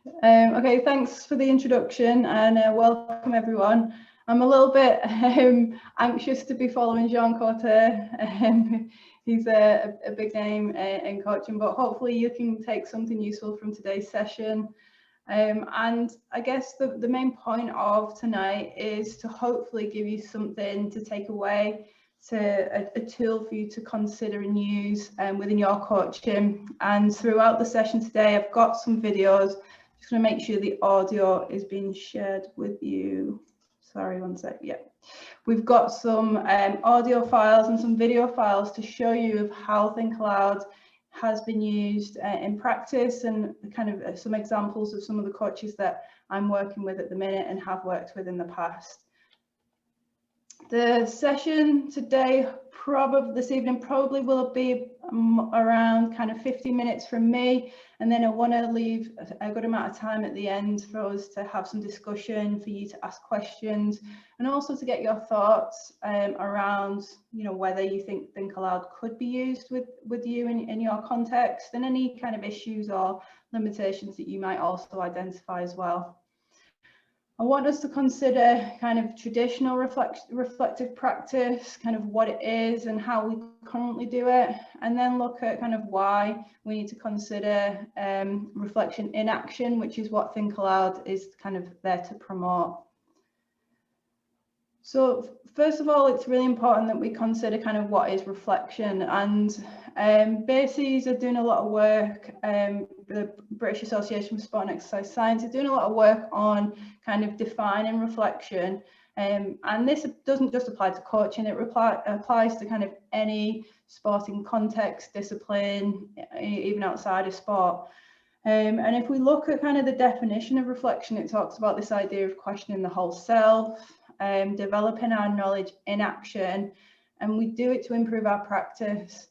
Okay, thanks for the introduction and welcome everyone. I'm a little bit anxious to be following Jean Corte. He's a big name in coaching, but hopefully you can take something useful from today's session. And I guess the main point of tonight is to hopefully give you something to take away, to a tool for you to consider and use within your coaching. And throughout the session today, I've got some videos. Just going to make sure the audio is being shared with you. Sorry, one sec. Yeah, we've got some audio files and some video files to show you of how Think Aloud has been used in practice, and kind of some examples of some of the coaches that I'm working with at the minute and have worked with in the past. The session today, this evening, probably will be around kind of 50 minutes from me, and then I want to leave a good amount of time at the end for us to have some discussion, for you to ask questions, and also to get your thoughts around, you know, whether you Think Aloud could be used with you in your context, and any kind of issues or limitations that you might also identify as well. I want us to consider kind of traditional reflective practice, kind of what it is and how we currently do it, and then look at kind of why we need to consider reflection in action, which is what Think Aloud is kind of there to promote. So first of all, it's really important that we consider kind of what is reflection, and BASES are doing a lot of work, the British Association for Sport and Exercise Science is doing a lot of work on kind of defining reflection, and this doesn't just apply to coaching, it applies to kind of any sporting context, discipline, even outside of sport. And if we look at kind of the definition of reflection, it talks about this idea of questioning the whole self, developing our knowledge in action, and we do it to improve our practice.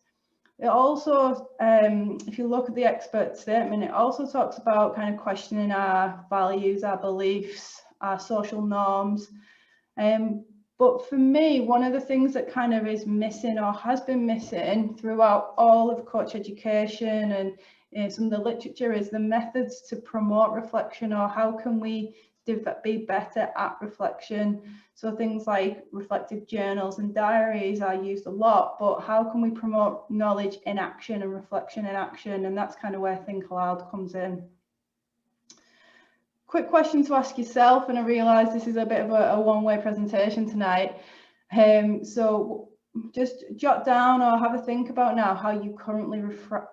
It also, if you look at the expert statement, it also talks about kind of questioning our values, our beliefs, our social norms. But for me, one of the things that kind of is missing or has been missing throughout all of coach education and some of the literature is the methods to promote reflection, or how can we be better at reflection. So things like reflective journals and diaries are used a lot, but how can we promote knowledge in action and reflection in action? And that's kind of where Think Aloud comes in. Quick question to ask yourself, and I realise this is a bit of a one-way presentation tonight. So just jot down or have a think about now how you currently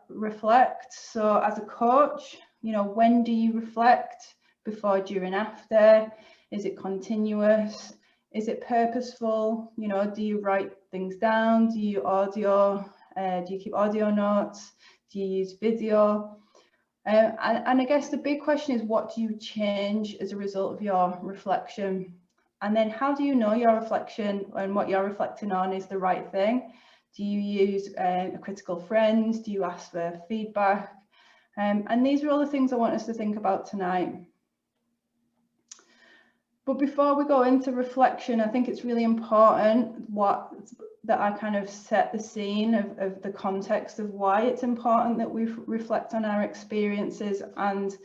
reflect. So as a coach, you know, when do you reflect? Before, during, after? Is it continuous? Is it purposeful? You know, do you write things down? Do you audio? Do you keep audio notes? Do you use video? And I guess the big question is, what do you change as a result of your reflection? And then how do you know your reflection and what you're reflecting on is the right thing? Do you use a critical friend? Do you ask for feedback? And these are all the things I want us to think about tonight. But before we go into reflection, I think it's really important that I kind of set the scene of the context of why it's important that we reflect on our experiences and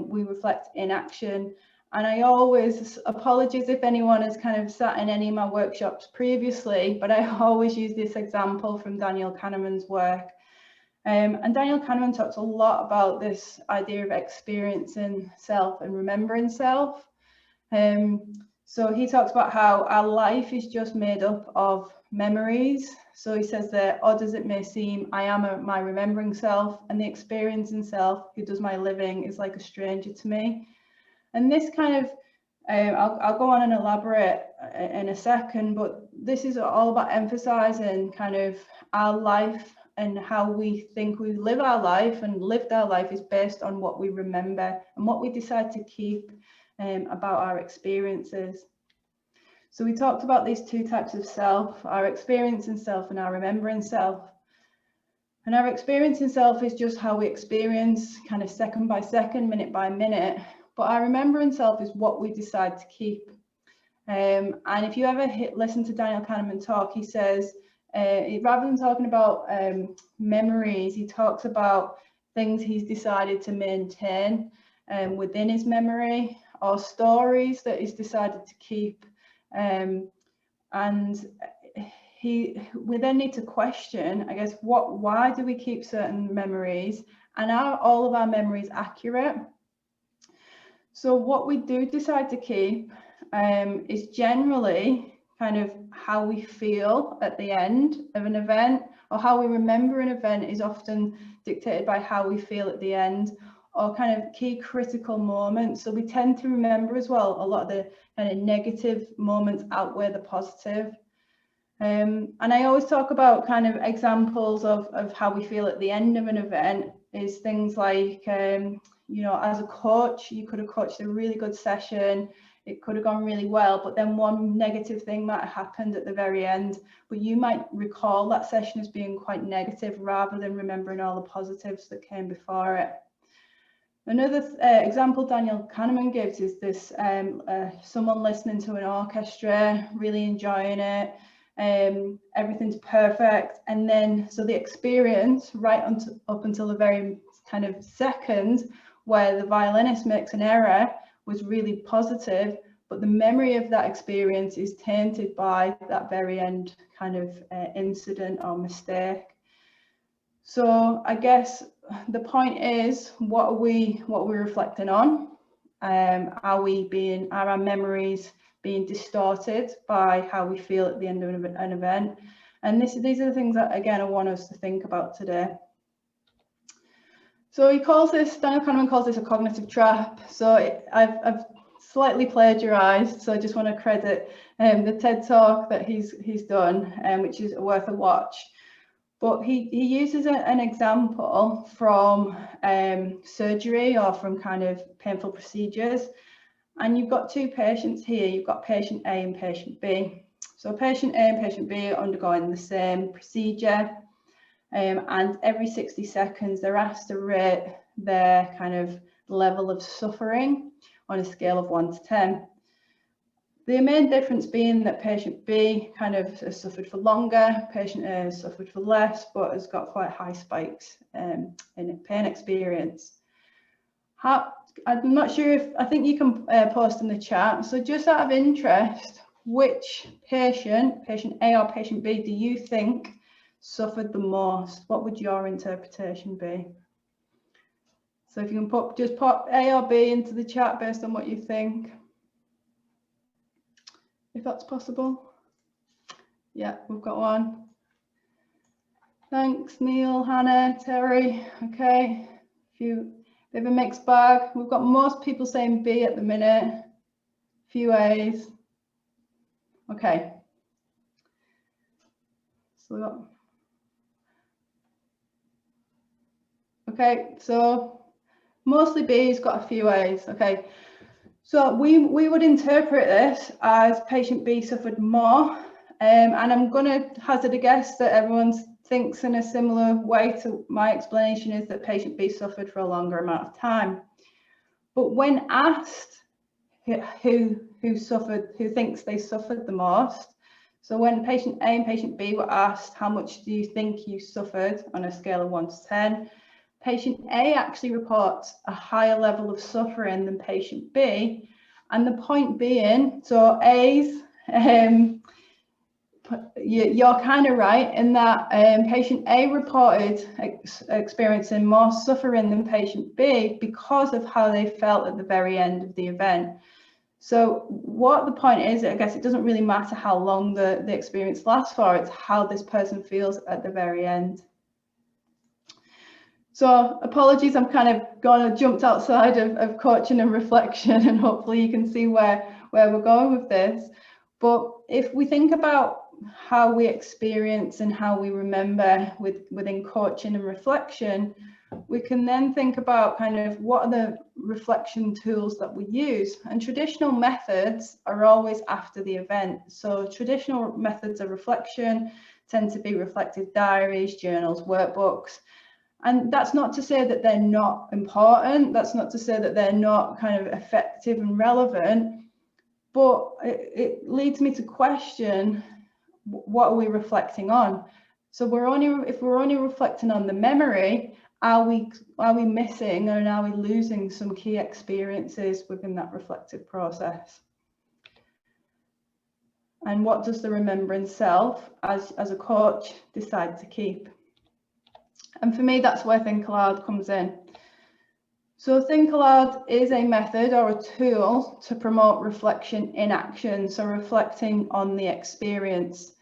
we reflect in action. And I always, apologies if anyone has kind of sat in any of my workshops previously, but I always use this example from Daniel Kahneman's work. And Daniel Kahneman talks a lot about this idea of experiencing self and remembering self. So he talks about how our life is just made up of memories. So he says that, odd as it may seem, I am my remembering self, and the experiencing self who does my living is like a stranger to me. And this kind of, I'll go on and elaborate in a second, but this is all about emphasizing kind of our life and how we think we live our life, and lived our life is based on what we remember and what we decide to keep about our experiences. So we talked about these two types of self, our experiencing self and our remembering self. And our experiencing self is just how we experience, kind of second by second, minute by minute. But our remembering self is what we decide to keep. And if you ever listen to Daniel Kahneman talk, he says, rather than talking about memories, he talks about things he's decided to maintain. within his memory, or stories that he's decided to keep. And we then need to question, I guess, why do we keep certain memories, and are all of our memories accurate? So what we do decide to keep is generally kind of how we feel at the end of an event, or how we remember an event is often dictated by how we feel at the end, or kind of key critical moments. So we tend to remember as well a lot of the kind of negative moments outweigh the positive. And I always talk about kind of examples of how we feel at the end of an event is things like, you know, as a coach, you could have coached a really good session, it could have gone really well, but then one negative thing might have happened at the very end, but you might recall that session as being quite negative rather than remembering all the positives that came before it. Another example Daniel Kahneman gives is this, someone listening to an orchestra, really enjoying it, everything's perfect, and then so the experience right up until the very kind of second where the violinist makes an error was really positive, but the memory of that experience is tainted by that very end kind of incident or mistake. So I guess the point is, what are we reflecting on? Are our memories being distorted by how we feel at the end of an event? And these are the things that, again, I want us to think about today. So Daniel Kahneman calls this a cognitive trap. So I've slightly plagiarized, so I just want to credit the TED talk that he's done, which is worth a watch. But he uses an example from surgery or from kind of painful procedures. And you've got two patients here. You've got patient A and patient B. So patient A and patient B are undergoing the same procedure. And every 60 seconds, they're asked to rate their kind of level of suffering on a scale of 1 to 10. The main difference being that patient B kind of has suffered for longer, patient A has suffered for less, but has got quite high spikes in pain experience. I'm not sure if, I think you can post in the chat. So just out of interest, which patient A or patient B, do you think suffered the most? What would your interpretation be? So if you can just pop A or B into the chat based on what you think, if that's possible. Yeah, we've got one. Thanks, Neil, Hannah, Terry. Okay, bit of a mixed bag. We've got most people saying B at the minute, few A's. Okay. So okay, so mostly B's, got a few A's. Okay, so we would interpret this as patient B suffered more, and I'm going to hazard a guess that everyone thinks in a similar way to my explanation, is that patient B suffered for a longer amount of time. But when asked who thinks they suffered the most, so when patient A and patient B were asked, how much do you think you suffered on a scale of 1 to 10, patient A actually reports a higher level of suffering than patient B. And the point being, so A's, you're kind of right in that patient A reported experiencing more suffering than patient B because of how they felt at the very end of the event. So what the point is, I guess it doesn't really matter how long the experience lasts for, it's how this person feels at the very end. So apologies, I'm kind of jumped outside of coaching and reflection, and hopefully you can see where we're going with this. But if we think about how we experience and how we remember within coaching and reflection, we can then think about kind of what are the reflection tools that we use. And traditional methods are always after the event. So traditional methods of reflection tend to be reflective diaries, journals, workbooks. And that's not to say that they're not important. That's not to say that they're not kind of effective and relevant, but it leads me to question, what are we reflecting on? So if we're only reflecting on the memory, are we missing and are we losing some key experiences within that reflective process? And what does the remembering self as a coach decide to keep? And for me, that's where Think Aloud comes in. So Think Aloud is a method or a tool to promote reflection in action, so reflecting on the experience.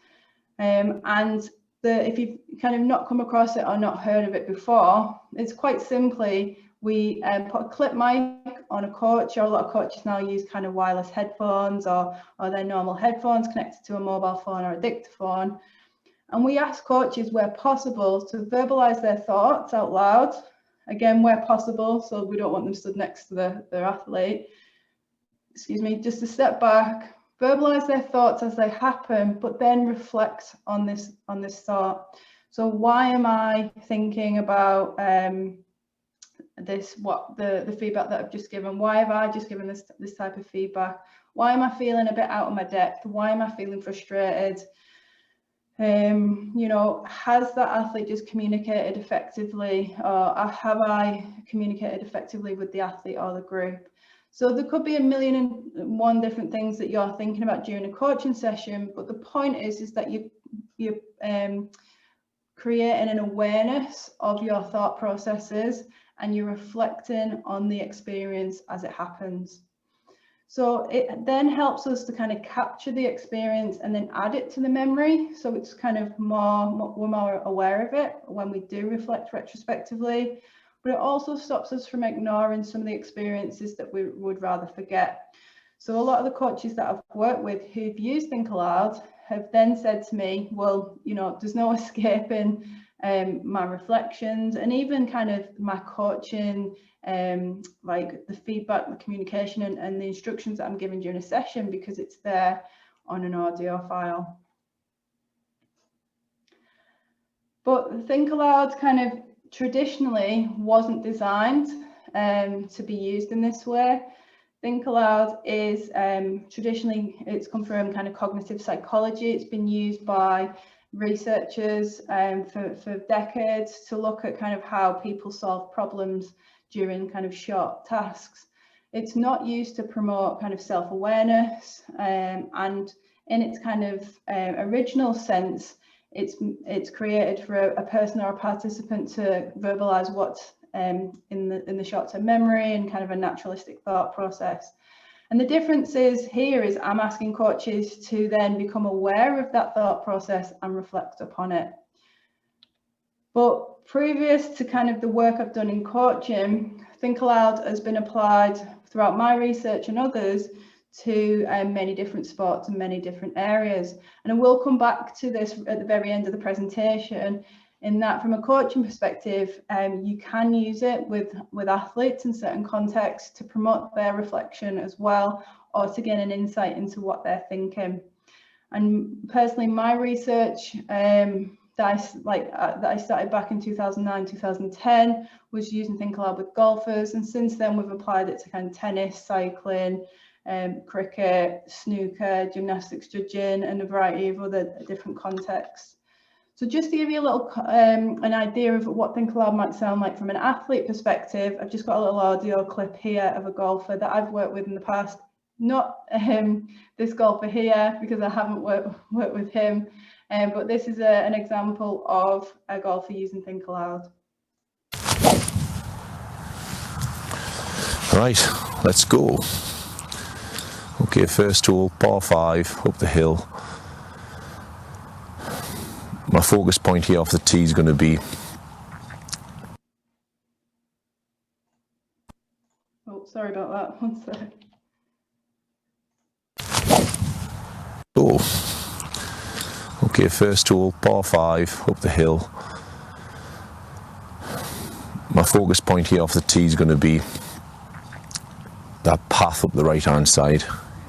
If you've kind of not come across it or not heard of it before, it's quite simply, we put a clip mic on a coach, or a lot of coaches now use kind of wireless headphones or their normal headphones connected to a mobile phone or a dictaphone. And we ask coaches where possible to verbalize their thoughts out loud, again, where possible, so we don't want them stood next to their athlete, just to step back, verbalize their thoughts as they happen, but then reflect on this thought. So why am I thinking about the feedback that I've just given? Why have I just given this type of feedback? Why am I feeling a bit out of my depth? Why am I feeling frustrated? Has that athlete just communicated effectively, or have I communicated effectively with the athlete or the group? So there could be 1,000,001 different things that you're thinking about during a coaching session, but the point is that you're creating an awareness of your thought processes, and you're reflecting on the experience as it happens. So it then helps us to kind of capture the experience and then add it to the memory. So it's kind of we're more aware of it when we do reflect retrospectively, but it also stops us from ignoring some of the experiences that we would rather forget. So a lot of the coaches that I've worked with who've used Think Aloud have then said to me, well, there's no escaping my reflections and even kind of my coaching, like the feedback, the communication and the instructions that I'm giving during a session, because it's there on an audio file. But Think Aloud kind of traditionally wasn't designed to be used in this way. Think Aloud is traditionally, it's come from kind of cognitive psychology. It's been used by researchers for decades to look at kind of how people solve problems during kind of short tasks. It's not used to promote kind of self-awareness, and in its kind of original sense, it's created for a person or a participant to verbalize what's in the short-term memory and kind of a naturalistic thought process. And the difference is I'm asking coaches to then become aware of that thought process and reflect upon it. But previous to kind of the work I've done in coaching, Think Aloud has been applied throughout my research and others to many different sports and many different areas. And I will come back to this at the very end of the presentation, in that from a coaching perspective, you can use it with athletes in certain contexts to promote their reflection as well, or to gain an insight into what they're thinking. And personally, my research that I started back in 2009, 2010 was using Think Aloud with golfers, and since then we've applied it to kind of tennis, cycling, cricket, snooker, gymnastics judging, and a variety of other different contexts. So just to give you a little an idea of what Think Aloud might sound like from an athlete perspective, I've just got a little audio clip here of a golfer that I've worked with in the past. Not this golfer here, because I haven't worked with him, but this is an example of a golfer using Think Aloud. Right, let's go. Okay, first hole, par 5, up the hill. My focus point here off the tee is going to be... Oh, sorry about that, one sec. Oh. Okay, first hole, par 5, up the hill. My focus point here off the tee is going to be that path up the right-hand side.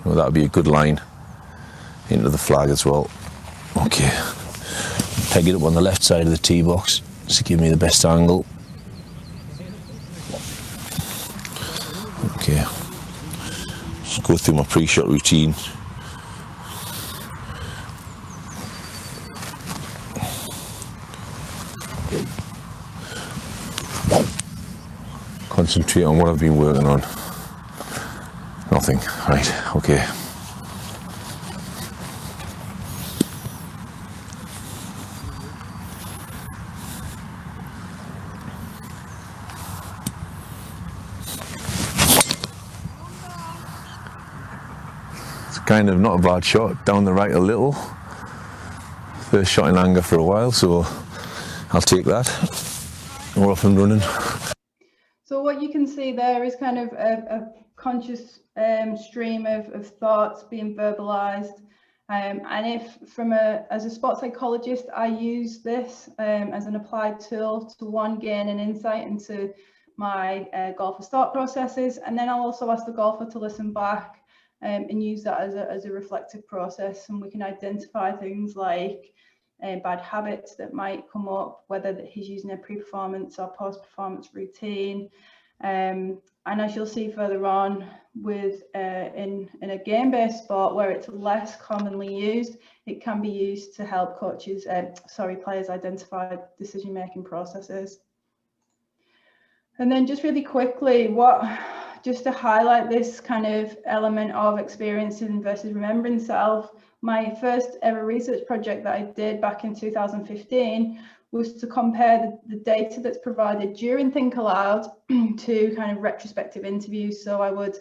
That would be a good line into the flag as well. Okay, peg it up on the left side of the tee box to give me the best angle. Okay, just go through my pre-shot routine. concentrate on what I've been working on. Nothing. Right, okay. It's kind of not a bad shot, down the right a little. First shot in anger for a while, so I'll take that. We're off and running. So what you can see there is kind of a conscious stream of thoughts being verbalized. And if as a sports psychologist, I use this as an applied tool to gain an insight into my golfer's thought processes, and then I'll also ask the golfer to listen back and use that as a reflective process, and we can identify things like bad habits that might come up, whether that he's using a pre-performance or post-performance routine. And as you'll see further on, with in a game-based sport where it's less commonly used, it can be used to help players identify decision-making processes. And then just really quickly, just to highlight this kind of element of experiencing versus remembering self, my first ever research project that I did back in 2015 was to compare the data that's provided during Think Aloud to kind of retrospective interviews. So I would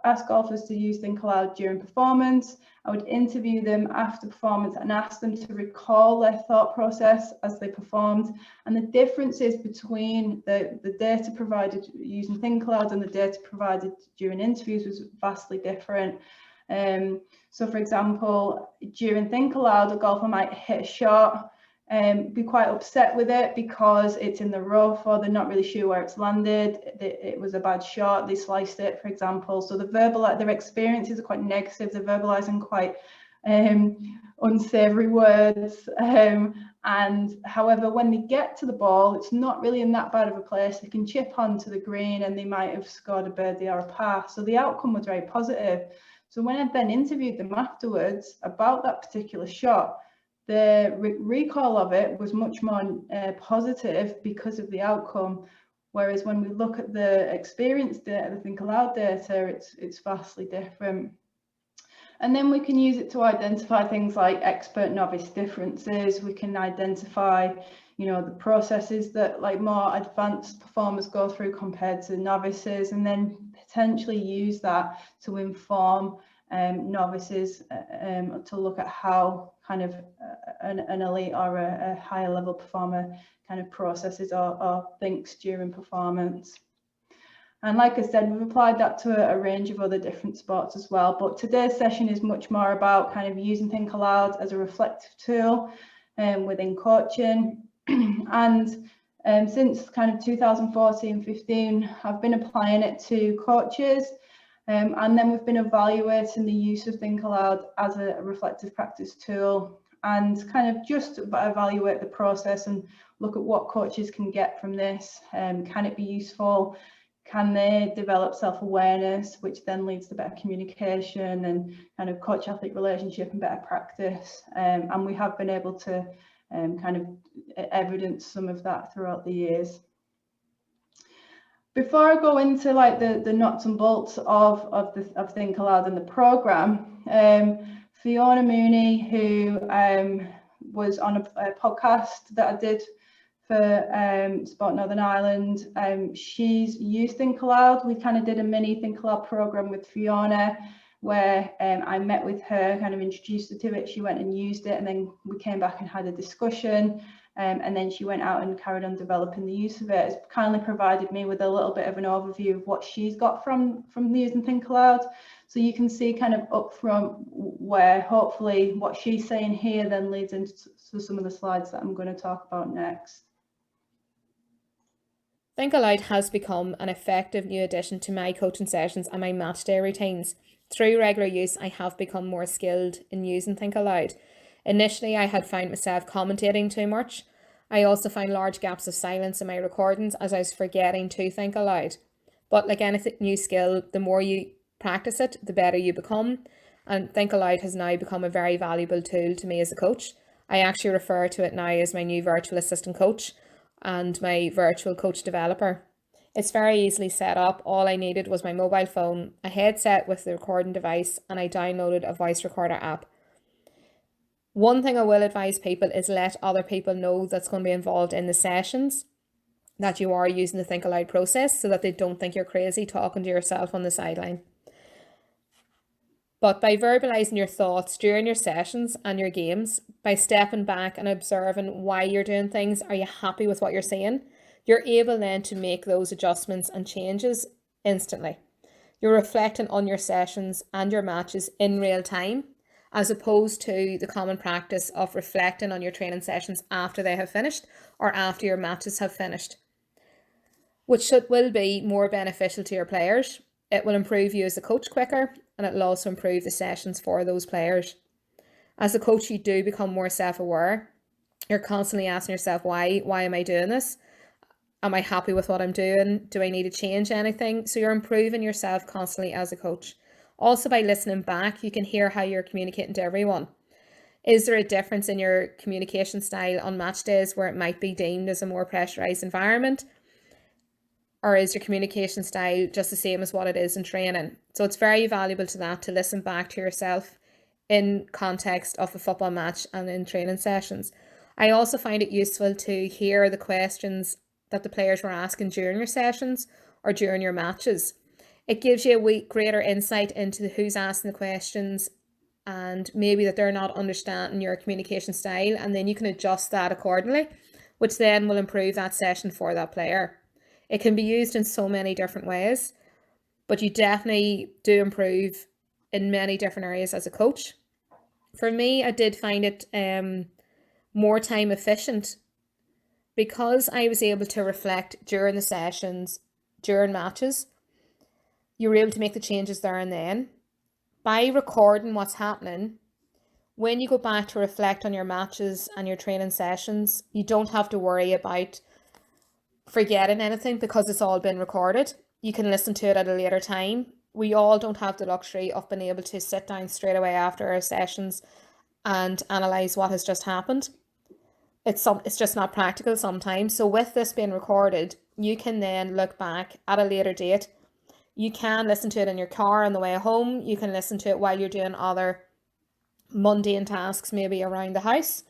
ask golfers to use Think Aloud during performance. I would interview them after performance and ask them to recall their thought process as they performed. And the differences between the data provided using Think Aloud and the data provided during interviews was vastly different. So for example, during Think Aloud, a golfer might hit a shot and be quite upset with it because it's in the rough, or they're not really sure where it's landed. It was a bad shot, they sliced it, for example. So their experiences are quite negative. They're verbalizing quite unsavory words. And however, when they get to the ball, it's not really in that bad of a place. They can chip onto the green and they might have scored a birdie or a par. So the outcome was very positive. So when I then interviewed them afterwards about that particular shot, the recall of it was much more positive because of the outcome. Whereas when we look at the experience data, the Think Aloud data, it's vastly different. And then we can use it to identify things like expert novice differences. We can identify, the processes that like more advanced performers go through compared to novices, and then potentially use that to inform novices to look at how kind of an elite or a higher level performer kind of processes or thinks during performance. And like I said, we've applied that to a range of other different sports as well. But today's session is much more about kind of using Think Aloud as a reflective tool within coaching. And since kind of 2014-15, I've been applying it to coaches. And then we've been evaluating the use of Think Aloud as a reflective practice tool, and kind of just evaluate the process and look at what coaches can get from this. Can it be useful? Can they develop self-awareness, which then leads to better communication and kind of coach-athlete relationship and better practice? And we have been able to kind of evidence some of that throughout the years. Before I go into like the nuts and bolts of Think Aloud and the program, Fiona Mooney, who was on a podcast that I did for Sport Northern Ireland, she's used Think Aloud. We kind of did a mini Think Aloud program with Fiona, where I met with her, kind of introduced her to it. She went and used it, and then we came back and had a discussion. And then she went out and carried on developing the use of it. It's kindly provided me with a little bit of an overview of what she's got from using Think Aloud. So you can see kind of up front where hopefully what she's saying here then leads into some of the slides that I'm going to talk about next. Think Aloud has become an effective new addition to my coaching sessions and my match day routines. Through regular use, I have become more skilled in using Think Aloud. Initially, I had found myself commentating too much. I also found large gaps of silence in my recordings as I was forgetting to think aloud. But like any new skill, the more you practice it, the better you become. And Think Aloud has now become a very valuable tool to me as a coach. I actually refer to it now as my new virtual assistant coach and my virtual coach developer. It's very easily set up. All I needed was my mobile phone, a headset with the recording device, and I downloaded a voice recorder app. One thing I will advise people is let other people know that's going to be involved in the sessions that you are using the Think Aloud process, so that they don't think you're crazy talking to yourself on the sideline. But by verbalizing your thoughts during your sessions and your games, by stepping back and observing why you're doing things, are you happy with what you're saying? You're able then to make those adjustments and changes instantly. You're reflecting on your sessions and your matches in real time, as opposed to the common practice of reflecting on your training sessions after they have finished or after your matches have finished, which will be more beneficial to your players. It will improve you as a coach quicker, and it will also improve the sessions for those players. As a coach, you do become more self-aware. You're constantly asking yourself, why am I doing this? Am I happy with what I'm doing? Do I need to change anything? So you're improving yourself constantly as a coach. Also, by listening back, you can hear how you're communicating to everyone. Is there a difference in your communication style on match days where it might be deemed as a more pressurized environment? Or is your communication style just the same as what it is in training? So it's very valuable to that, to listen back to yourself in context of a football match and in training sessions. I also find it useful to hear the questions that the players were asking during your sessions or during your matches. It gives you a greater insight into who's asking the questions, and maybe that they're not understanding your communication style, and then you can adjust that accordingly, which then will improve that session for that player. It can be used in so many different ways, but you definitely do improve in many different areas as a coach. For me, I did find it more time efficient, because I was able to reflect during the sessions, during matches. You were able to make the changes there and then. By recording what's happening, when you go back to reflect on your matches and your training sessions, you don't have to worry about forgetting anything, because it's all been recorded. You can listen to it at a later time. We all don't have the luxury of being able to sit down straight away after our sessions and analyze what has just happened. It's just not practical sometimes. So with this being recorded, you can then look back at a later date. You can listen to it in your car on the way home. You can listen to it while you're doing other mundane tasks, maybe around the house.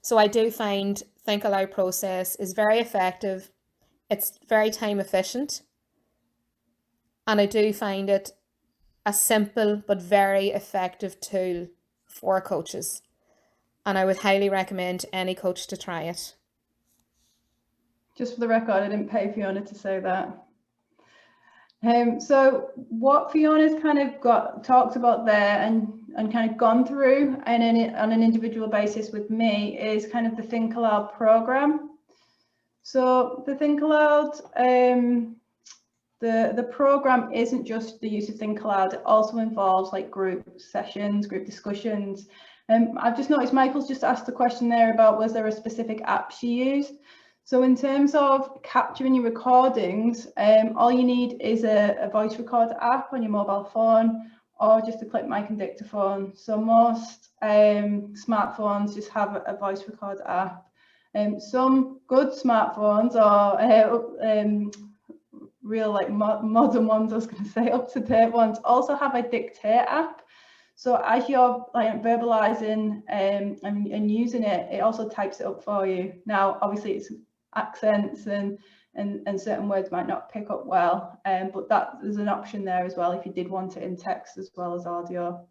So I do find Think Aloud process is very effective. It's very time efficient. And I do find it a simple but very effective tool for coaches. And I would highly recommend any coach to try it. Just for the record, I didn't pay Fiona to say that. So what Fiona's kind of talked about there and kind of gone through on an individual basis with me is kind of the Think Aloud program. So the Think Aloud, the program isn't just the use of Think Aloud. It also involves like group sessions, group discussions. I've just noticed Michael's just asked the question there about, was there a specific app she used? So in terms of capturing your recordings, all you need is a voice recorder app on your mobile phone, or just a clip mic and dictaphone. So most smartphones just have a voice recorder app. Some good smartphones, or real like modern ones, I was going to say up-to-date ones, also have a dictate app. So as you're like verbalizing and using it, it also types it up for you. Now, obviously, it's accents and certain words might not pick up well, but there's an option there as well if you did want it in text as well as audio.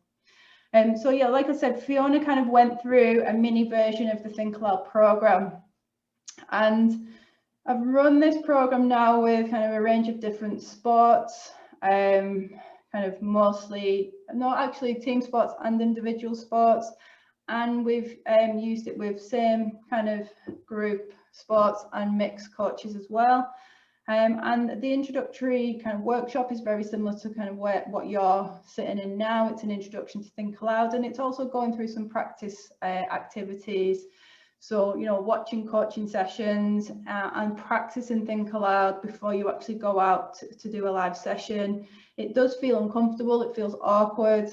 So yeah, like I said, Fiona kind of went through a mini version of the Think Aloud program, and I've run this program now with kind of a range of different sports, kind of mostly, no, actually team sports and individual sports, and we've used it with same kind of group sports and mixed coaches as well. And the introductory kind of workshop is very similar to kind of what you're sitting in now. It's an introduction to Think Aloud, and it's also going through some practice activities. So, you know, watching coaching sessions and practicing Think Aloud before you actually go out to do a live session. It does feel uncomfortable, it feels awkward.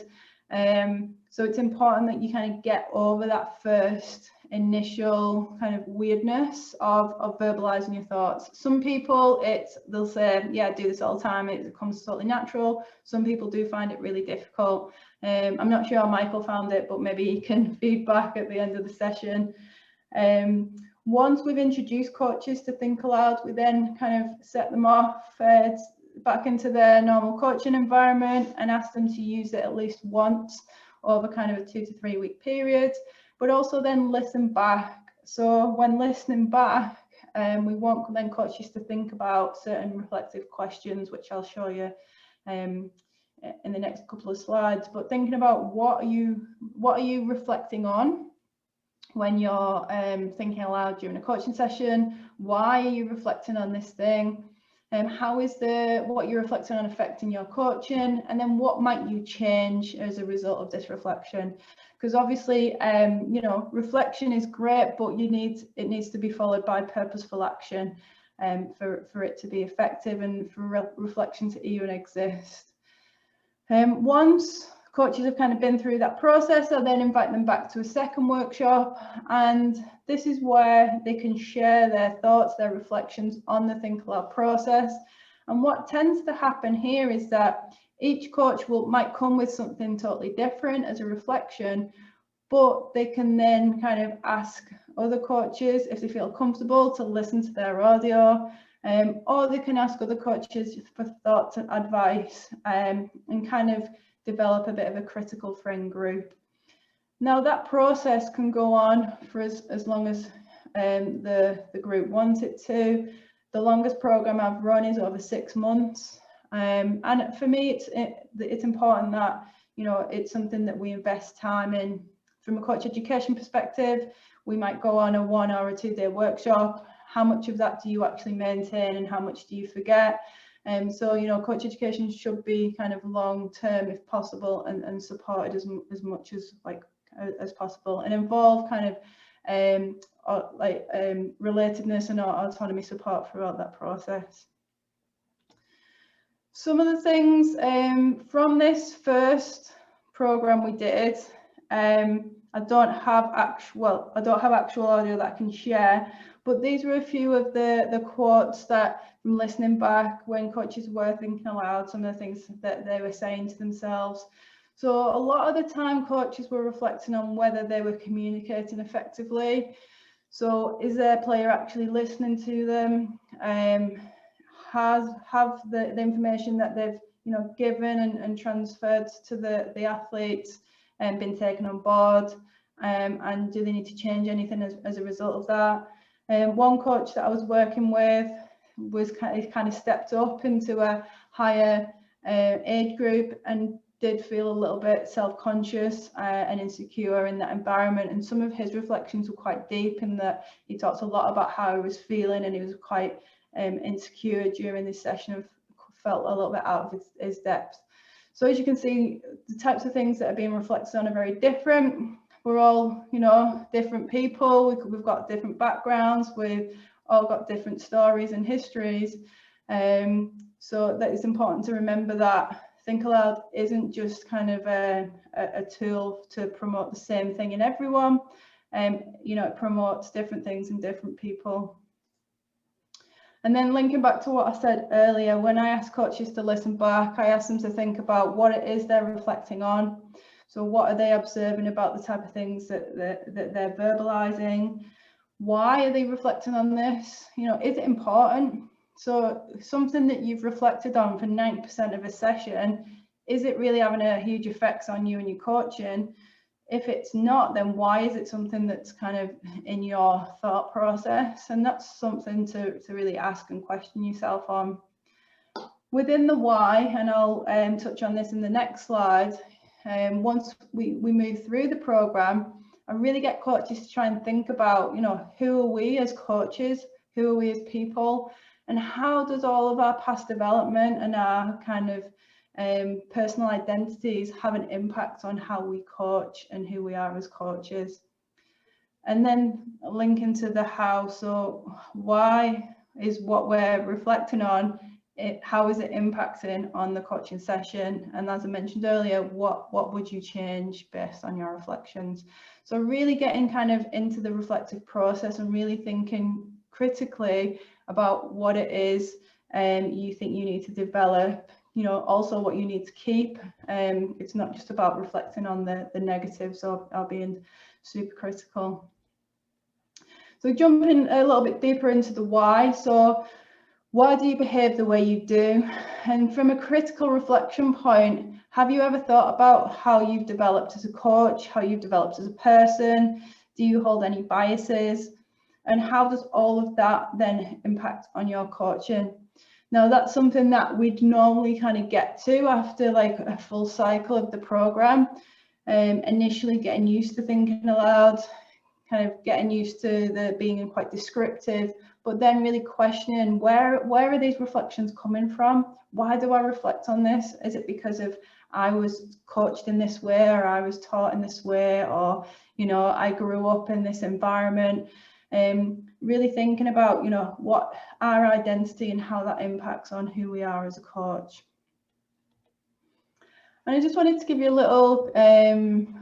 So it's important that you kind of get over that first initial kind of weirdness of verbalizing your thoughts. Some people, they'll say, yeah, I do this all the time, it comes totally natural. Some people do find it really difficult. I'm not sure how Michael found it, but maybe he can feedback at the end of the session. Once we've introduced coaches to Think Aloud, we then kind of set them off back into their normal coaching environment and ask them to use it at least once over kind of a 2 to 3 week period, but also then listen back. So when listening back, we want then coaches to think about certain reflective questions, which I'll show you in the next couple of slides. But thinking about what are you reflecting on when you're thinking aloud during a coaching session? Why are you reflecting on this thing? How is what you're reflecting on affecting your coaching? And then what might you change as a result of this reflection? Because obviously, you know, reflection is great, but it needs to be followed by purposeful action for it to be effective and for reflection to even exist. Once coaches have kind of been through that process, I'll then invite them back to a second workshop, and this is where they can share their thoughts, their reflections on the Think Aloud process. And what tends to happen here is that each coach might come with something totally different as a reflection, but they can then kind of ask other coaches if they feel comfortable to listen to their audio, or they can ask other coaches for thoughts and advice, and kind of develop a bit of a critical friend group. Now that process can go on for as long as the group wants it to. The longest program I've run is over 6 months, and for me it's important that, you know, it's something that we invest time in. From a coach education perspective, we might go on a 1 or a 2 day workshop. How much of that do you actually maintain and how much do you forget? So, you know, coach education should be kind of long term if possible, and supported as much as possible, and involve kind of relatedness and autonomy support throughout that process. Some of the things from this first program we did, I don't have actual audio that I can share, but these were a few of the quotes that, from listening back when coaches were thinking aloud, some of the things that they were saying to themselves. So a lot of the time coaches were reflecting on whether they were communicating effectively. So is their player actually listening to them? Have the information that they've, you know, given and transferred to the athletes and been taken on board? And do they need to change anything as a result of that? One coach that I was working with was kind of stepped up into a higher age group and did feel a little bit self-conscious and insecure in that environment. And some of his reflections were quite deep in that he talked a lot about how he was feeling, and he was quite insecure during this session and felt a little bit out of his depth. So as you can see, the types of things that are being reflected on are very different. We're all, you know, different people. We've got different backgrounds. We've all got different stories and histories. So that it's important to remember that Think Aloud isn't just kind of a tool to promote the same thing in everyone. You know, it promotes different things in different people. And then linking back to what I said earlier, when I ask coaches to listen back, I ask them to think about what it is they're reflecting on. So what are they observing about the type of things that they're verbalizing? Why are they reflecting on this? You know, is it important? So something that you've reflected on for 90% of a session, is it really having a huge effect on you and your coaching? If it's not, then why is it something that's kind of in your thought process? And that's something to really ask and question yourself on. Within the why, and I'll touch on this in the next slide, once we move through the program, I really get coaches to try and think about, you know, who are we as coaches? Who are we as people? And how does all of our past development and our kind of personal identities have an impact on how we coach and who we are as coaches? And then linking to the how. So why is what we're reflecting on, how is it impacting on the coaching session? And as I mentioned earlier, what would you change based on your reflections? So really getting kind of into the reflective process and really thinking critically about what it is you think you need to develop, also what you need to keep. It's not just about reflecting on the negatives or being super critical. So jumping a little bit deeper into the why. So why do you behave the way you do? And from a critical reflection point, have you ever thought about how you've developed as a coach, how you've developed as a person? Do you hold any biases? And how does all of that then impact on your coaching? Now, that's something that we'd normally kind of get to after like a full cycle of the program. Initially getting used to thinking aloud, kind of getting used to the being quite descriptive, but then really questioning where are these reflections coming from? Why do I reflect on this? Is it because of I was coached in this way, or I was taught in this way, or I grew up in this environment? Really thinking about what our identity and how that impacts on who we are as a coach. And I just wanted to give you a little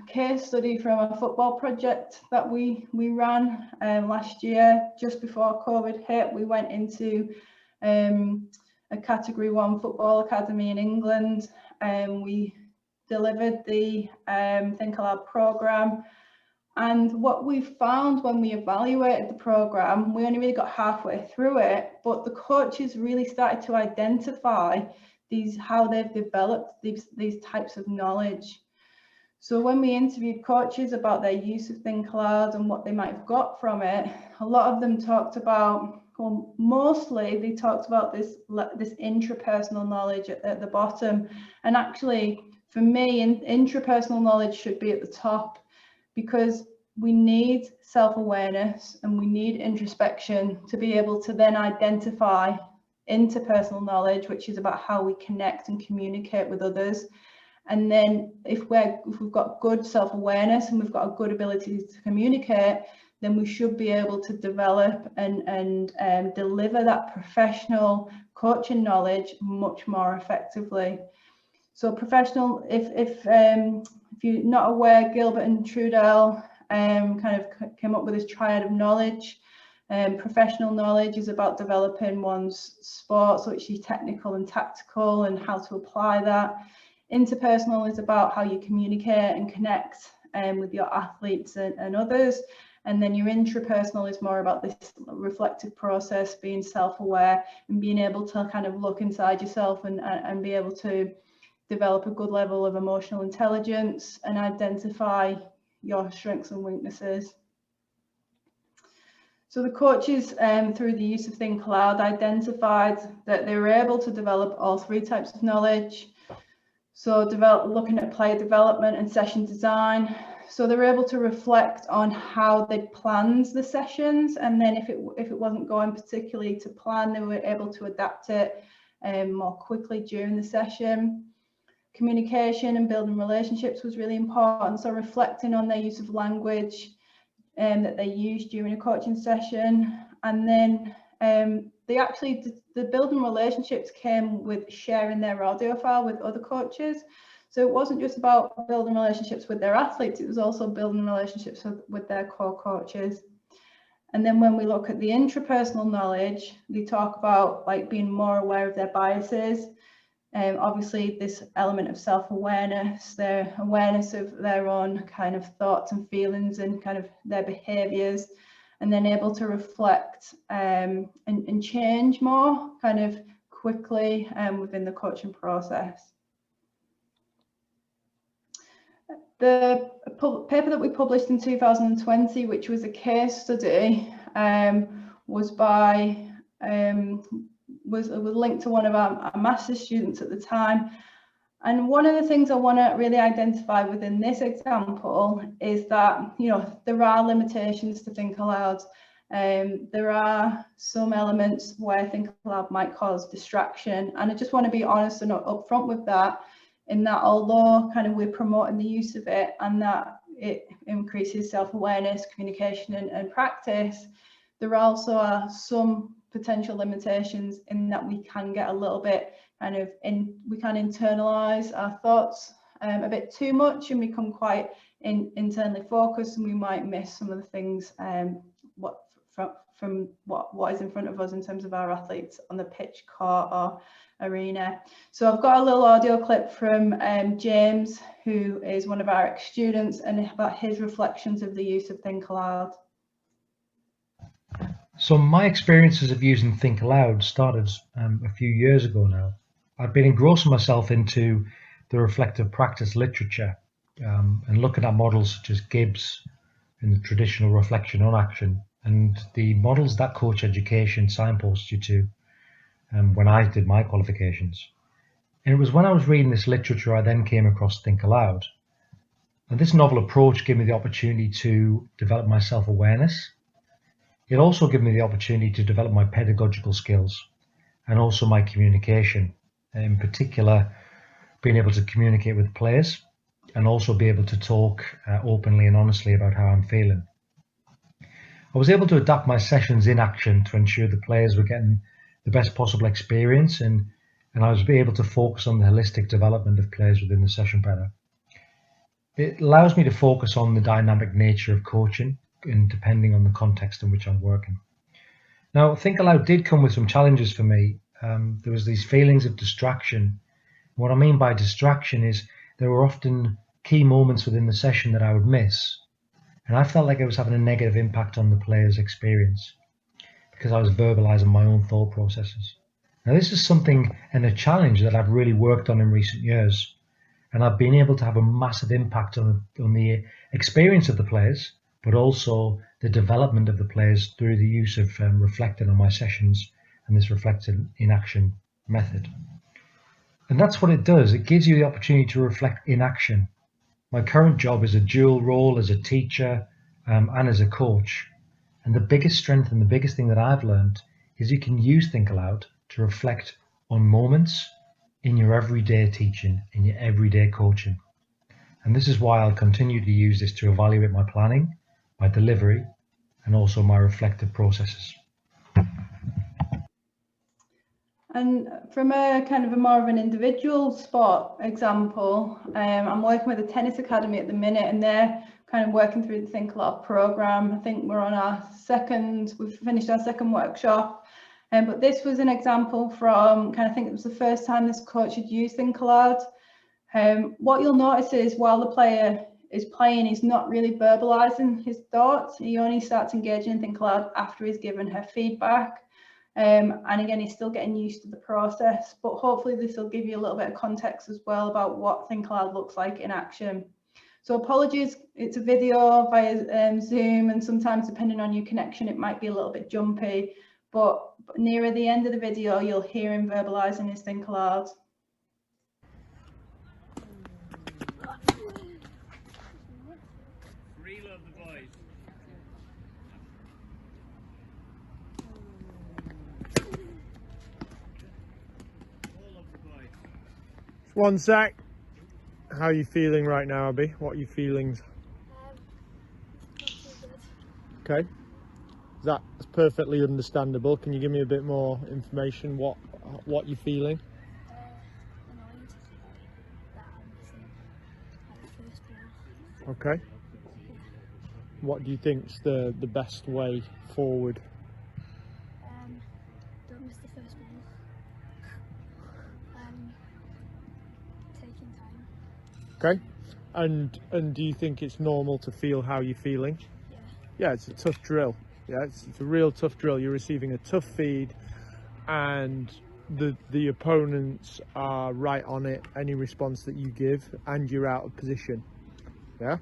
case study from a football project that we ran last year, just before COVID hit. We went into a Category 1 football academy in England, and we delivered the Think Aloud programme. And what we found when we evaluated the programme, we only really got halfway through it, but the coaches really started to identify how they've developed these types of knowledge. So when we interviewed coaches about their use of Think Aloud and what they might have got from it, a lot of them talked about, well, mostly they talked about this intrapersonal knowledge at the bottom. And actually, for me, intrapersonal knowledge should be at the top, because we need self-awareness and we need introspection to be able to then identify interpersonal knowledge, which is about how we connect and communicate with others. And then if we've got good self-awareness and we've got a good ability to communicate, then we should be able to develop and deliver that professional coaching knowledge much more effectively. So professional, if you're not aware, Gilbert and Trudell kind of came up with this triad of knowledge. Professional knowledge is about developing one's sports, which is technical and tactical, and how to apply that. Interpersonal is about how you communicate and connect with your athletes and others. And then your intrapersonal is more about this reflective process, being self-aware and being able to kind of look inside yourself and be able to develop a good level of emotional intelligence and identify your strengths and weaknesses. So the coaches, through the use of Think Aloud, identified that they were able to develop all three types of knowledge. So looking at player development and session design. So they were able to reflect on how they planned the sessions, and then if it wasn't going particularly to plan, they were able to adapt it more quickly during the session. Communication and building relationships was really important. So reflecting on their use of language that they used during a coaching session. And then the building relationships came with sharing their audio file with other coaches. So it wasn't just about building relationships with their athletes, it was also building relationships with their core coaches. And then when we look at the intrapersonal knowledge, they talk about like being more aware of their biases. Obviously this element of self-awareness, their awareness of their own kind of thoughts and feelings and kind of their behaviors, and then able to reflect and change more kind of quickly within the coaching process. The paper that we published in 2020, which was a case study, was linked to one of our master's students at the time. And one of the things I want to really identify within this example is that, there are limitations to Think Aloud. There are some elements where Think Aloud might cause distraction. And I just want to be honest and upfront with that, in that although kind of we're promoting the use of it and that it increases self-awareness, communication and practice, there also are some potential limitations in that we can get a little bit we can internalize our thoughts a bit too much and become quite internally focused, and we might miss some of the things from what is in front of us in terms of our athletes on the pitch, court or arena. So I've got a little audio clip from James, who is one of our ex-students, and about his reflections of the use of Think Aloud. So my experiences of using Think Aloud started a few years ago now. I've been engrossing myself into the reflective practice literature and looking at models such as Gibbs and the traditional reflection on action, and the models that Coach Education signposted you to when I did my qualifications. And it was when I was reading this literature I then came across Think Aloud. And this novel approach gave me the opportunity to develop my self-awareness. It also gave me the opportunity to develop my pedagogical skills and also my communication, in particular being able to communicate with players and also be able to talk openly and honestly about how I'm feeling. I was able to adapt my sessions in action to ensure the players were getting the best possible experience, and I was able to focus on the holistic development of players within the session better. It allows me to focus on the dynamic nature of coaching and depending on the context in which I'm working. Now, Think Aloud did come with some challenges for me. There was these feelings of distraction. What I mean by distraction is there were often key moments within the session that I would miss, and I felt like I was having a negative impact on the player's experience because I was verbalizing my own thought processes. Now, this is something and a challenge that I've really worked on in recent years, and I've been able to have a massive impact on the experience of the players, but also the development of the players through the use of reflecting on my sessions and this reflected in action method. And that's what it does. It gives you the opportunity to reflect in action. My current job is a dual role as a teacher and as a coach. And the biggest strength and the biggest thing that I've learned is you can use Think Aloud to reflect on moments in your everyday teaching, in your everyday coaching. And this is why I'll continue to use this to evaluate my planning, my delivery, and also my reflective processes. And from a kind of a more of an individual sport example, I'm working with a tennis academy at the minute, and they're kind of working through the Think Aloud program. I think we're on we've finished our second workshop. But this was an example from I think it was the first time this coach had used Think Aloud. What you'll notice is while the player is playing, he's not really verbalizing his thoughts. He only starts engaging in Think Aloud after he's given her feedback. And again, he's still getting used to the process, but hopefully this will give you a little bit of context as well about what Think Aloud looks like in action. So apologies, it's a video via Zoom, and sometimes depending on your connection, it might be a little bit jumpy, but nearer the end of the video, you'll hear him verbalizing his Think Aloud. One sec. How are you feeling right now, Abby? What are your feelings? Not too good. Okay. That's perfectly understandable. Can you give me a bit more information? What you're feeling? Annoyed that I'm missing the first ball. Okay. What do you think's the best way forward? Don't miss the first ball. Taking time. Okay. And do you think it's normal to feel how you're feeling? Yeah. Yeah, it's a tough drill. Yeah, it's a real tough drill. You're receiving a tough feed, and the opponents are right on it. Any response that you give, and you're out of position. Yeah.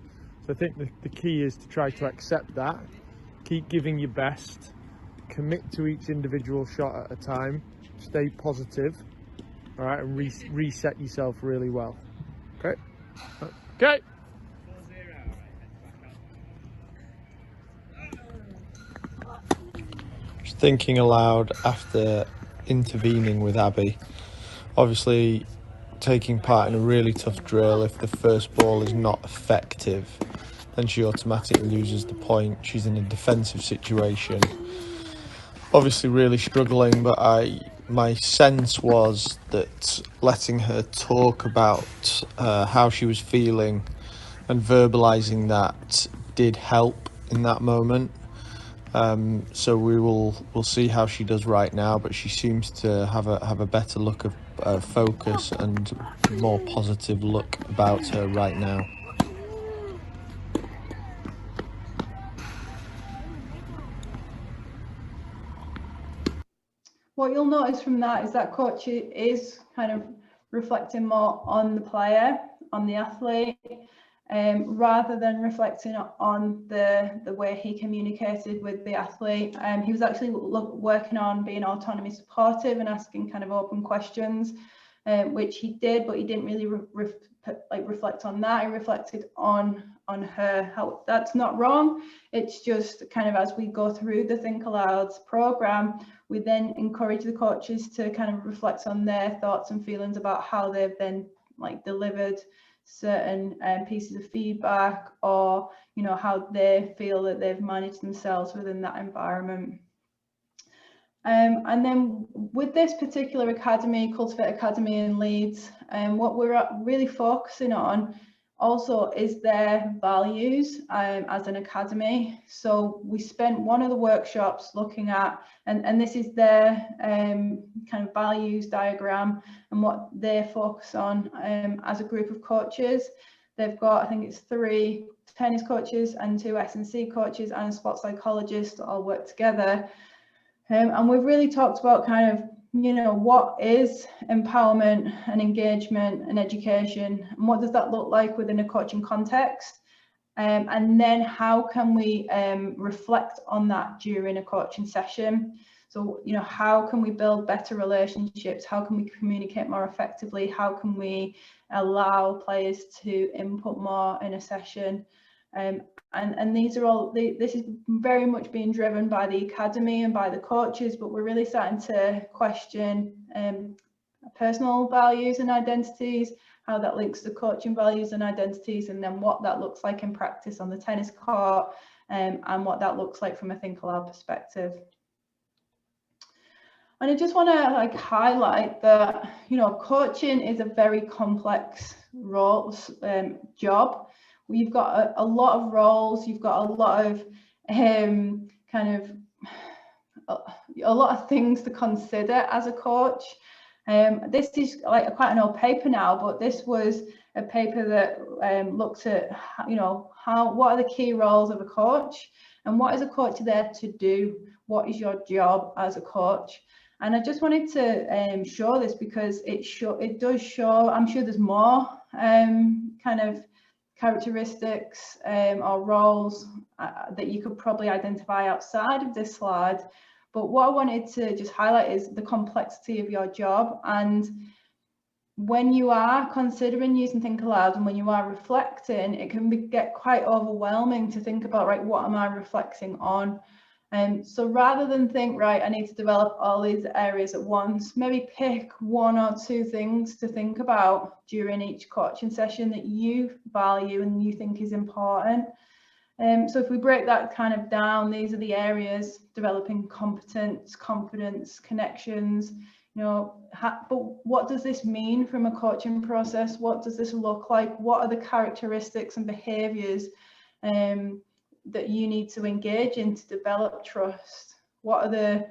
So I think the key is to try to accept that, keep giving your best, commit to each individual shot at a time, stay positive, all right, and reset yourself really well. Okay. Okay. Just thinking aloud after intervening with Abby. Obviously, taking part in a really tough drill, if the first ball is not effective, then she automatically loses the point. She's in a defensive situation. obviously really struggling, but my sense was that letting her talk about how she was feeling and verbalizing that did help in that moment. So we'll see how she does right now, but she seems to have a better look of focus and more positive look about her right now. What you'll notice from that is that coach is kind of reflecting more on the player, on the athlete, rather than reflecting on the way he communicated with the athlete. He was actually working on being autonomy supportive and asking kind of open questions, which he did, but he didn't really reflect on that. He reflected on her. How that's not wrong. It's just kind of as we go through the Think Aloud program, we then encourage the coaches to kind of reflect on their thoughts and feelings about how they've then delivered certain pieces of feedback, or how they feel that they've managed themselves within that environment. And then with this particular academy, Cultivate Academy in Leeds, what we're really focusing on also is their values as an academy. So we spent one of the workshops looking at, and this is their kind of values diagram and what they focus on as a group of coaches. They've got, I think it's 3 tennis coaches and 2 S&C coaches and a sports psychologist that all work together. And we've really talked about kind of, what is empowerment and engagement and education, and what does that look like within a coaching context? And then how can we reflect on that during a coaching session? So, how can we build better relationships? How can we communicate more effectively? How can we allow players to input more in a session? And these are all, this is very much being driven by the academy and by the coaches, but we're really starting to question personal values and identities, how that links to coaching values and identities, and then what that looks like in practice on the tennis court, and what that looks like from a Think Aloud perspective. And I just want to highlight that, coaching is a very complex role, job. You've got a lot of roles, you've got a lot of a lot of things to consider as a coach. This is quite an old paper now, but this was a paper that looked at what are the key roles of a coach, and what is a coach there to do? What is your job as a coach? And I just wanted to show this because it does show. I'm sure there's more kind of characteristics or roles that you could probably identify outside of this slide. But what I wanted to just highlight is the complexity of your job. And when you are considering using Think Aloud and when you are reflecting, it can get quite overwhelming to think about, right, what am I reflecting on? So rather than think, right, I need to develop all these areas at once, maybe pick 1 or 2 things to think about during each coaching session that you value and you think is important. So if we break that kind of down, these are the areas: developing competence, confidence, connections. But what does this mean from a coaching process? What does this look like? What are the characteristics and behaviours that you need to engage in to develop trust? What are the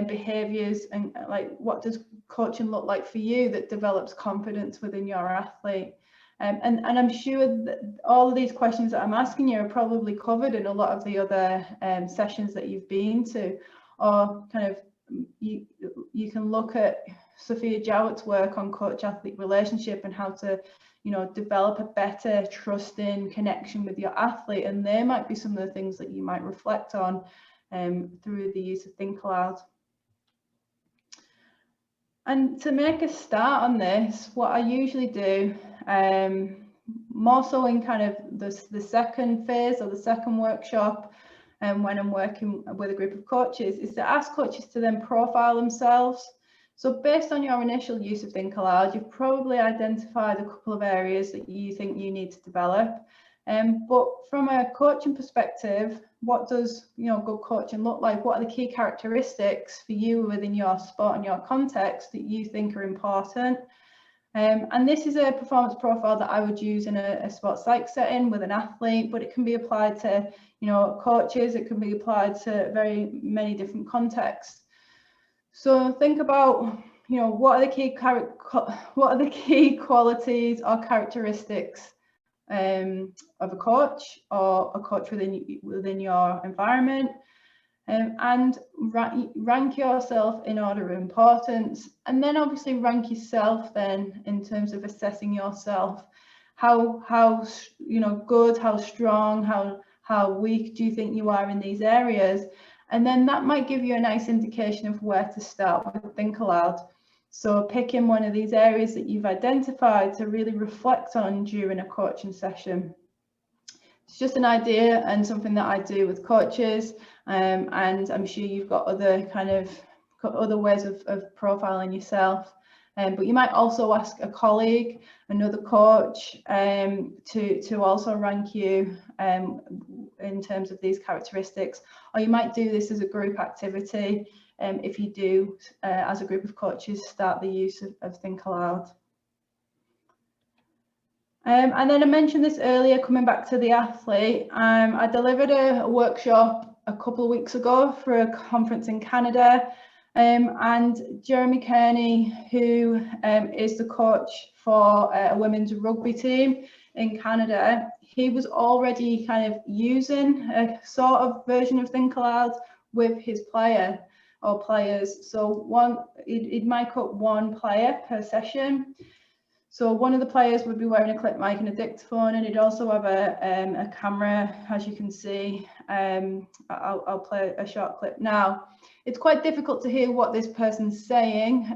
behaviours and what does coaching look like for you that develops confidence within your athlete? And I'm sure that all of these questions that I'm asking you are probably covered in a lot of the other sessions that you've been to, or kind of you can look at Sophia Jowett's work on coach-athlete relationship and how to develop a better trusting connection with your athlete, and there might be some of the things that you might reflect on through the use of Think Aloud. And to make a start on this, what I usually do, more so in kind of the second phase or the second workshop, and when I'm working with a group of coaches, is to ask coaches to then profile themselves. So based on your initial use of Think Aloud, you've probably identified a couple of areas that you think you need to develop. But from a coaching perspective, what does good coaching look like? What are the key characteristics for you within your sport and your context that you think are important? And this is a performance profile that I would use in a sports psych setting with an athlete, but it can be applied to coaches. It can be applied to very many different contexts. So think about what are the key qualities or characteristics of a coach or a coach within your environment, and rank yourself in order of importance, and then obviously rank yourself then in terms of assessing yourself. How good, how strong, how weak do you think you are in these areas? And then that might give you a nice indication of where to start with Think Aloud. So picking one of these areas that you've identified to really reflect on during a coaching session. It's just an idea and something that I do with coaches, and I'm sure you've got other ways of profiling yourself. But you might also ask a colleague, another coach, to also rank you in terms of these characteristics. Or you might do this as a group activity if you do, as a group of coaches, start the use of Think Aloud. And then I mentioned this earlier, coming back to the athlete. I delivered a workshop a couple of weeks ago for a conference in Canada. And Jeremy Kearney, who is the coach for a women's rugby team in Canada, he was already kind of using a sort of version of Think Aloud with his player or players. So he'd mic up one player per session. So one of the players would be wearing a clip mic and a dictaphone, and he'd also have a camera, as you can see. I'll play a short clip now. It's quite difficult to hear what this person's saying,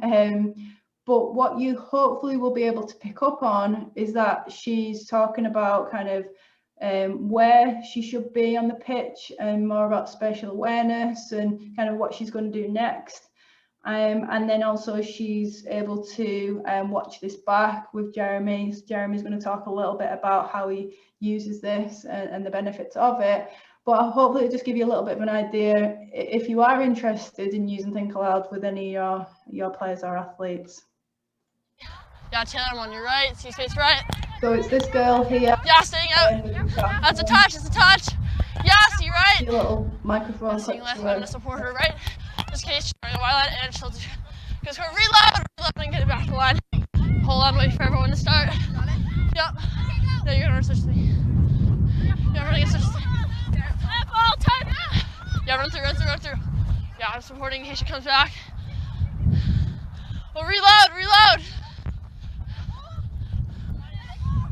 but what you hopefully will be able to pick up on is that she's talking about kind of where she should be on the pitch, and more about spatial awareness and kind of what she's going to do next. And then also she's able to watch this back with Jeremy. Jeremy's going to talk a little bit about how he uses this and the benefits of it. But hopefully it'll just give you a little bit of an idea if you are interested in using Think Aloud with any of your players or athletes. Yeah, Taylor, I'm on your right, see space right. So it's this girl here. Yeah, staying out. That's a touch, it's a touch. Yeah, see right. Your little microphone. Seeing left, I'm gonna support her right. Just in case she's trying to wide line, and she'll just go reload and get it back to the line. Hold on, wait for everyone to start. Yep. No, you're gonna switch to me. Yeah, we're gonna get switched to me. Ball time. Yeah, run through. Yeah, I'm supporting in case she comes back. Well, reload.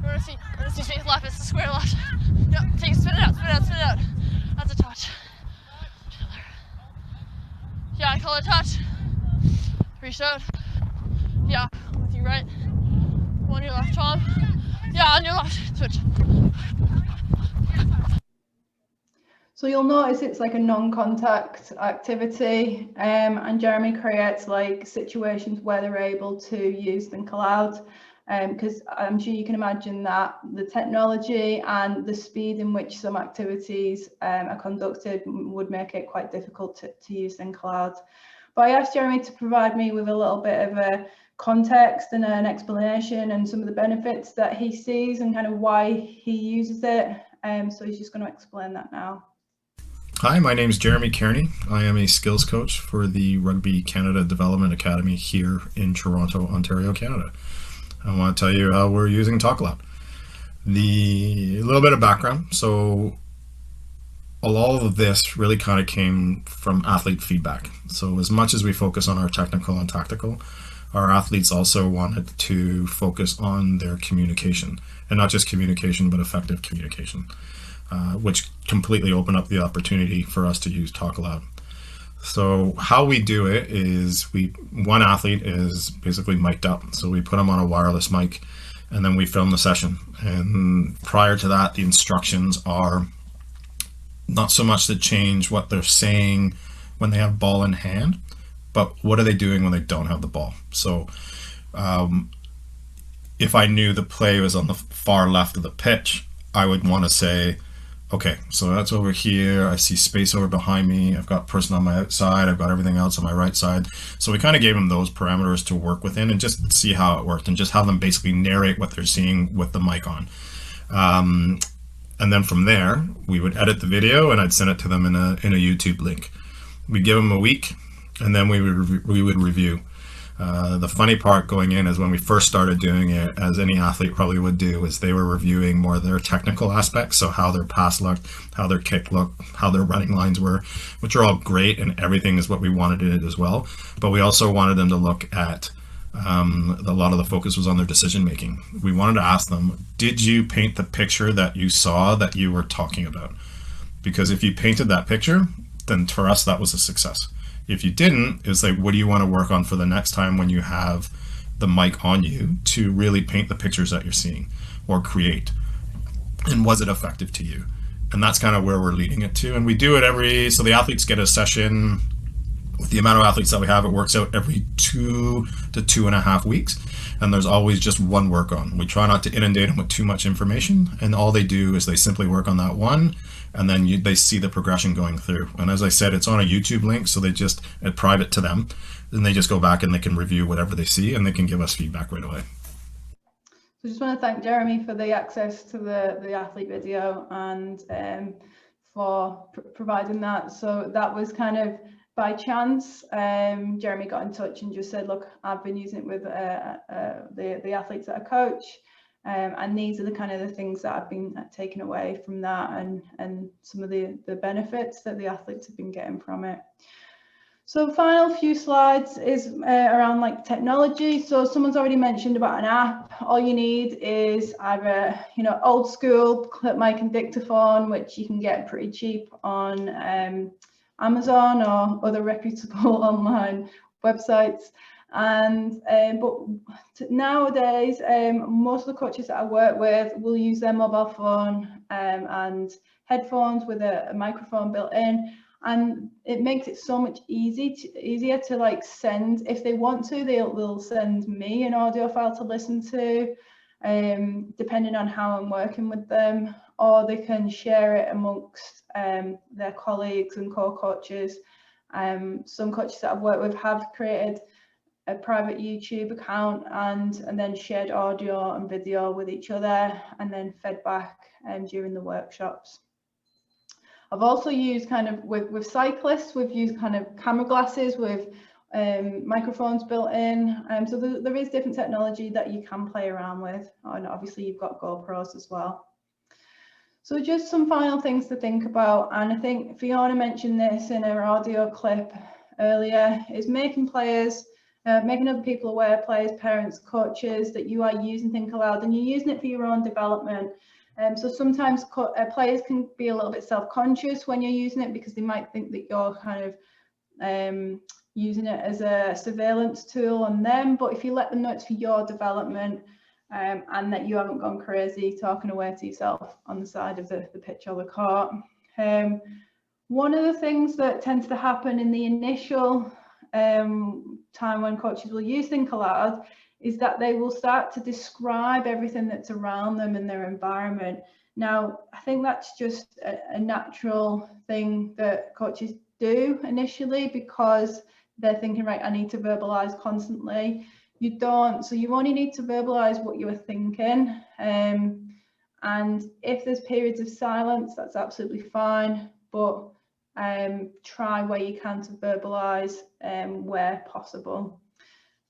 We're gonna see space left, it's the square left. Yep, spin it out. That's a touch. Yeah, I call it a touch. Reach out. Yeah, I'm with you right. On your left, Tom. Yeah, on your left. Switch. So you'll notice it's like a non-contact activity, and Jeremy creates like situations where they're able to use Think Aloud, because I'm sure you can imagine that the technology and the speed in which some activities are conducted would make it quite difficult to use Think Aloud. But I asked Jeremy to provide me with a little bit of a context and an explanation and some of the benefits that he sees and kind of why he uses it. So he's just going to explain that now. Hi, my name is Jeremy Kearney. I am a skills coach for the Rugby Canada Development Academy here in Toronto, Ontario, Canada. I want to tell you how we're using Talk Aloud. A little bit of background. So all of this really kind of came from athlete feedback. So as much as we focus on our technical and tactical, our athletes also wanted to focus on their communication, and not just communication, but effective communication, which completely opened up the opportunity for us to use Talk Aloud. So how we do it is one athlete is basically mic'd up. So we put them on a wireless mic and then we film the session. And prior to that, the instructions are not so much to change what they're saying when they have ball in hand, but what are they doing when they don't have the ball? So if I knew the play was on the far left of the pitch, I would want to say, okay, so that's over here. I see space over behind me. I've got person on my outside. I've got everything else on my right side. So we kind of gave them those parameters to work within and just see how it worked and just have them basically narrate what they're seeing with the mic on. And then from there, we would edit the video and I'd send it to them in a YouTube link. We'd give them a week and then we would review. The funny part going in is when we first started doing it, as any athlete probably would do, is they were reviewing more of their technical aspects. So how their pass looked, how their kick looked, how their running lines were, which are all great and everything is what we wanted in it as well. But we also wanted them to look at, a lot of the focus was on their decision making. We wanted to ask them, did you paint the picture that you saw that you were talking about? Because if you painted that picture, then for us that was a success. If you didn't, it's like, what do you want to work on for the next time when you have the mic on you to really paint the pictures that you're seeing or create? And was it effective to you? And that's kind of where we're leading it to. And we do it so the athletes get a session. With the amount of athletes that we have, it works out every 2 to 2.5 weeks. And there's always just one work on. We try not to inundate them with too much information. And all they do is they simply work on that one. And then they see the progression going through. And as I said, it's on a YouTube link. So they just private to them. Then they just go back and they can review whatever they see and they can give us feedback right away. So I just want to thank Jeremy for the access to the athlete video and for providing that. So that was kind of by chance. Jeremy got in touch and just said, look, I've been using it with the athletes that I coach. And these are the kind of the things that I've been taken away from that and some of the benefits that the athletes have been getting from it. So final few slides is around like technology. So someone's already mentioned about an app. All you need is either, old school clip mic and dictaphone, which you can get pretty cheap on Amazon or other reputable online websites. And but nowadays, most of the coaches that I work with will use their mobile phone and headphones with a microphone built in. And it makes it so much easier to like send, if they want to, they'll send me an audio file to listen to, depending on how I'm working with them, or they can share it amongst their colleagues and co-coaches. Some coaches that I've worked with have created a private YouTube account and then shared audio and video with each other and then fed back during the workshops. I've also used kind of with cyclists, we've used kind of camera glasses with microphones built in. So there is different technology that you can play around with. And obviously you've got GoPros as well. So just some final things to think about. And I think Fiona mentioned this in her audio clip earlier, is making players, making other people aware, players, parents, coaches, that you are using Think Aloud and you're using it for your own development. So sometimes players can be a little bit self-conscious when you're using it because they might think that you're kind of using it as a surveillance tool on them. But if you let them know it's for your development and that you haven't gone crazy talking away to yourself on the side of the pitch or the court. One of the things that tends to happen in the initial time when coaches will use Think Aloud is that they will start to describe everything that's around them in their environment. Now, I think that's just a natural thing that coaches do initially because they're thinking, right, I need to verbalize constantly. You don't, so you only need to verbalize what you are thinking. And if there's periods of silence, that's absolutely fine, but try where you can to verbalize where possible.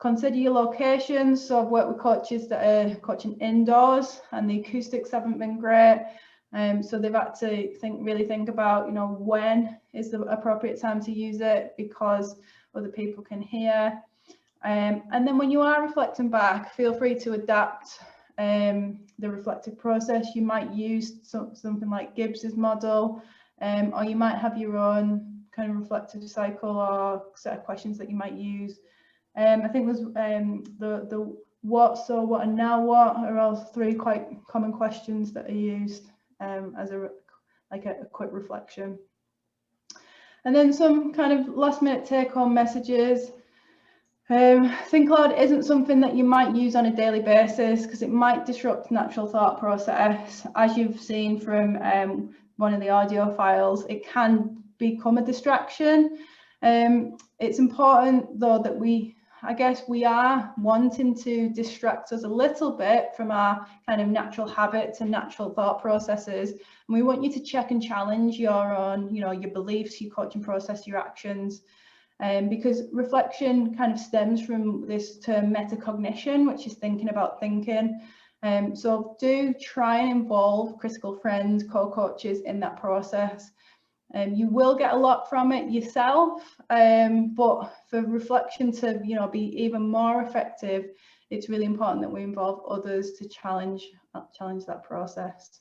Consider your locations. So I've worked with coaches that are coaching indoors and the acoustics haven't been great. So they've had to really think about, when is the appropriate time to use it because other people can hear. And then when you are reflecting back, feel free to adapt the reflective process. You might use something like Gibbs's model, or you might have your own kind of reflective cycle or set of questions that you might use. I think there's the what, so, what, and now what are all three quite common questions that are used as a quick reflection. And then some kind of last minute take home messages. Think Aloud isn't something that you might use on a daily basis because it might disrupt natural thought process. As you've seen from one of the audio files, it can become a distraction. It's important though that we are wanting to distract us a little bit from our kind of natural habits and natural thought processes. And we want you to check and challenge your own, your beliefs, your coaching process, your actions. Because reflection kind of stems from this term metacognition, which is thinking about thinking. So do try and involve critical friends, co-coaches in that process. You will get a lot from it yourself, but for reflection to be even more effective, it's really important that we involve others to challenge that process.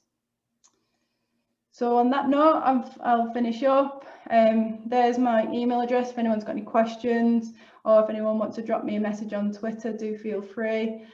So on that note, I'll finish up. There's my email address if anyone's got any questions, or if anyone wants to drop me a message on Twitter, do feel free.